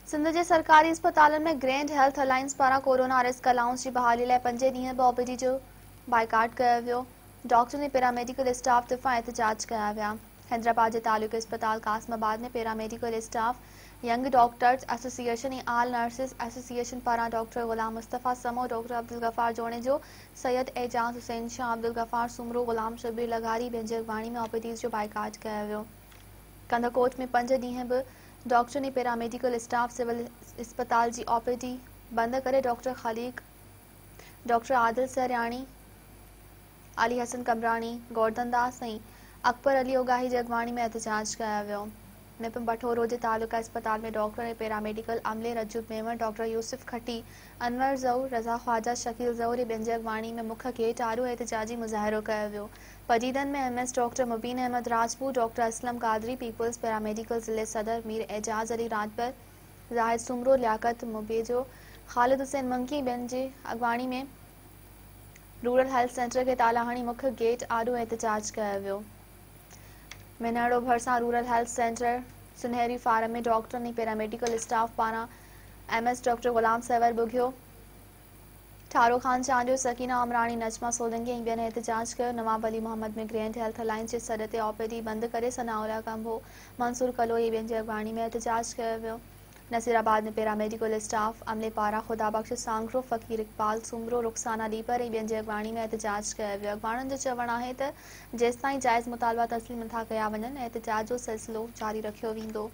सिंध जे सरकारी अस्पतालनि में ग्रैंड हेल्थ अलायंस पारां कोरोना रिस्क अलाउंस जी बहाली लाइ 5 ॾींहं ओपीडी जो बाइकाट कयो वियो। डॉक्टर ऐं पैरामेडिकल स्टाफ तिफ़ा एहतजाज कया विया। हैदराबाद जे तालुके अस्पताल कासमाबाद में paramedical staff, young doctors association ऐं आल नर्सिस एसोसिएशन पारां डॉक्टर गुलाम मुस्तफ़ा समो, डॉक्टर अब्दुल गफ़ार जोड़ेजो, सैयद एजाज हुसैन शाह, अब्दुल गफ़ार सुमरो, गुलाम शबीर लगारी पंहिंजी अॻवानी में ओपीडीज़ जो बाइकाट कयो वियो। कंदकोट में 5 ॾींहं बि डॉक्टर ऐं पैरामेडिकल स्टाफ सिविल अस्पताल जी ओपीडी बंदि करे डॉक्टर खलीक, डॉक्टर आदिल सरयाणी, अली हसन कमरानी, गोवर्धन दास ऐं अकबर अली ओगाही जी अॻवानी में एहतजाज कयो वियो। निपम बठोरो जे तालुका अस्पताल में डॉक्टर ऐं पैरामेडिकल अमले रजू मेमन, डॉक्टर यूसुफ खटी, अनवर ज़ऊर, रज़ा ख्वाजा, शकील ज़ऊर ऐं ॿियनि जी अॻवानी में मुख गेट आड़ो एहतजाजी मुज़ाहिरो कयो वियो। पजीदन में MS doctor Mubeen Ahmed Rajput, doctor Aslam Qadri, people's paramedical ज़िले सदर मीर एजाज अली राजबर, जाहिद सुमरो, लियाकत मुबेजो, ख़ालिद हुसैन मंकी ॿियनि जी अॻवानी में रूरल हेल्थ सेंटर खे ताला हणी मुख्य गेट आड़ो एहतजाज कयो वियो। मिनड़ो भरिसां रूरल हेल्थ सेंटर सुनहरी फार्म में डॉक्टर ऐं पैरामेडिकल स्टाफ पारां एमएस डॉक्टर गुलाम सवर बुघियो, ठारो ख़ान चांडियो, सकीना अमरानी, नजमा सोलंकी ऐं ॿियनि एहतजाज कयो। नवाब अली मोहम्मद में ग्रैंड हेल्थ अलायंस जे सॾ ते ओपीडी बंदि करे सनाउल्ला कंभो, मंसूर कलोई ऐं ॿियनि जी अॻवानी में एहतजाज कयो वियो। नसीराबाद में पैरामेडिकल स्टाफ अमले पारां खुदाबख्श सांगरो, फ़कीर इकबाल सुमरो, रुखसाना लीपर ऐं ॿियनि जी अॻवानी में एहतजाज कयो वियो। अॻवाननि जो चवणु आहे त जेसिताईं जाइज़ मुतालबा तस्लीम नथा कया वञनि, एहतजाज जो सिलसिलो जारी रखियो वेंदो।